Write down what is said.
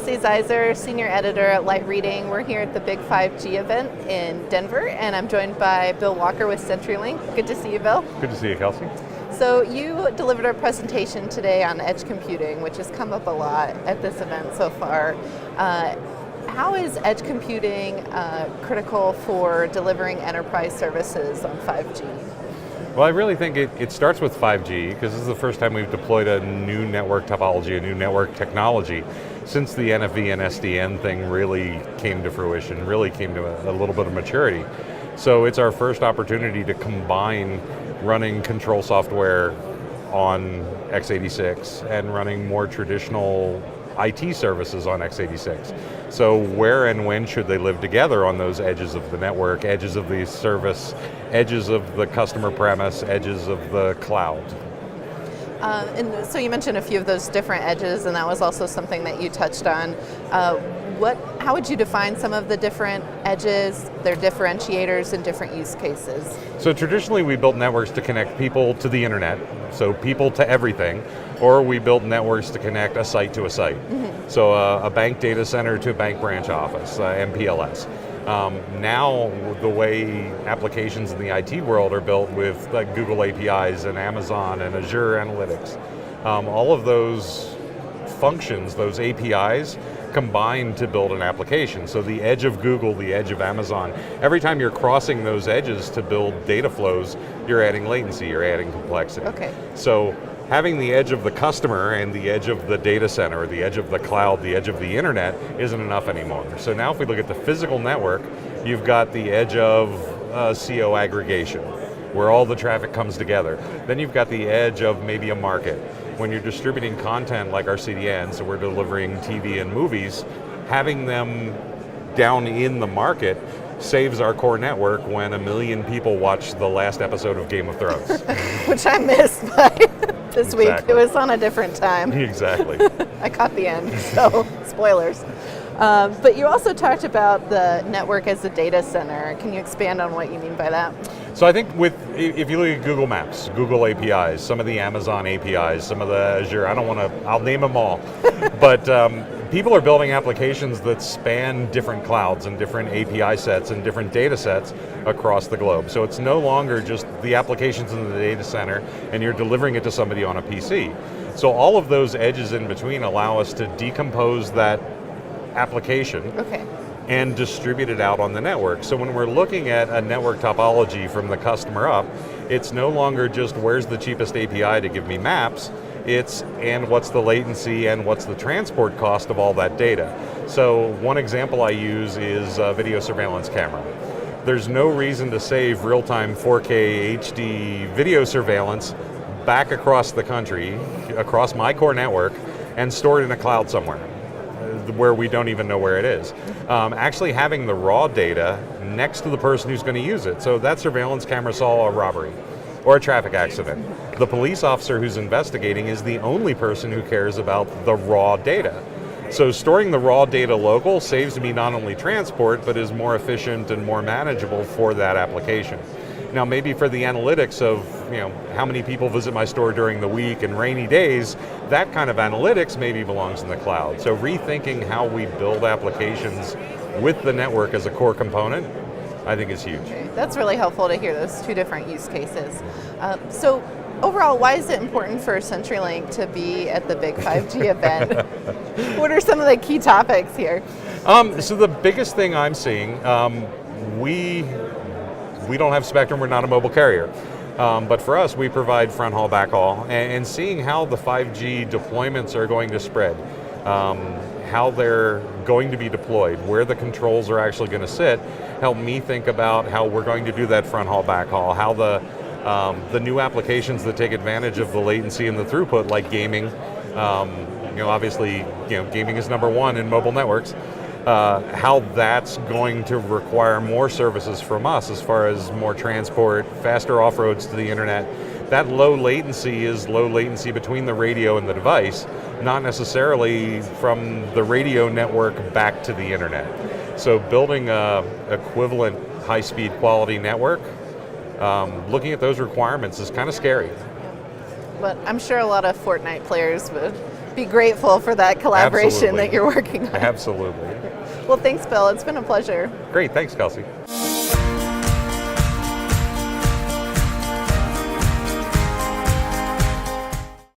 Kelsey Zeiser, Senior Editor at Light Reading. We're here at the Big 5G event in Denver, and I'm joined by Bill Walker with CenturyLink. Good to see you, Bill. Good to see you, Kelsey. So you delivered a presentation today on edge computing, which has come up a lot at this event so far. How is edge computing critical for delivering enterprise services on 5G? Well, I really think it starts with 5G, because this is the first time we've deployed a new network topology, a new network technology, since the NFV and SDN thing really came to fruition, really came to a little bit of maturity. So it's our first opportunity to combine running control software on x86 and running more traditional IT services on x86. So where and when should they live together on those edges of the network, edges of the service, edges of the customer premise, edges of the cloud? And so you mentioned a few of those different edges, and that was also something that you touched on. How would you define some of the different edges, their differentiators in different use cases? So traditionally we built networks to connect people to the internet, so people to everything, or we built networks to connect a site to a site. Mm-hmm. So a bank data center to a bank branch office, MPLS. Now the way applications in the IT world are built with like Google APIs and Amazon and Azure Analytics, all of those functions, those APIs, combine to build an application. So the edge of Google, the edge of Amazon, every time you're crossing those edges to build data flows, you're adding latency, you're adding complexity. Okay. So having the edge of the customer and the edge of the data center, or the edge of the cloud, the edge of the internet isn't enough anymore. So now if we look at the physical network, you've got the edge of CO aggregation, where all the traffic comes together. Then you've got the edge of maybe a market. When you're distributing content like our CDN, so we're delivering TV and movies, having them down in the market saves our core network when 1 million people watch the last episode of Game of Thrones. Which I missed this Exactly. week. It was on a different time. Exactly. I caught the end, so spoilers. But you also talked about the network as a data center. Can you expand on what you mean by that? So I think if you look at Google Maps, Google APIs, some of the Amazon APIs, some of the Azure, I'll name them all. But people are building applications that span different clouds and different API sets and different data sets across the globe. So it's no longer just the applications in the data center and you're delivering it to somebody on a PC. So all of those edges in between allow us to decompose that application. Okay. And distribute it out on the network. So when we're looking at a network topology from the customer up, it's no longer just where's the cheapest API to give me maps, it's and what's the latency and what's the transport cost of all that data. So one example I use is a video surveillance camera. There's no reason to save real-time 4K HD video surveillance back across the country, across my core network, and store it in a cloud somewhere where we don't even know where it is. Actually having the raw data next to the person who's going to use it. So that surveillance camera saw a robbery or a traffic accident. The police officer who's investigating is the only person who cares about the raw data. So storing the raw data local saves me not only transport, but is more efficient and more manageable for that application. Now maybe for the analytics of how many people visit my store during the week and rainy days, that kind of analytics maybe belongs in the cloud. So rethinking how we build applications with the network as a core component, I think is huge. Okay. That's really helpful to hear those two different use cases. So overall, why is it important for CenturyLink to be at the Big 5G event? What are some of the key topics here? So the biggest thing I'm seeing, we don't have spectrum, we're not a mobile carrier. But for us, we provide front haul, back haul, and seeing how the 5G deployments are going to spread, how they're going to be deployed, where the controls are actually going to sit, help me think about how we're going to do that front haul, back haul, how the new applications that take advantage of the latency and the throughput, like gaming, obviously, gaming is number one in mobile networks, how that's going to require more services from us as far as more transport, faster off-roads to the internet. That low latency is low latency between the radio and the device, not necessarily from the radio network back to the internet. So building a equivalent high-speed quality network, looking at those requirements is kind of scary. but I'm sure a lot of Fortnite players would be grateful for that collaboration Absolutely. that you're working on. Absolutely. Well, thanks, Bill. It's been a pleasure. Great, thanks, Kelsey.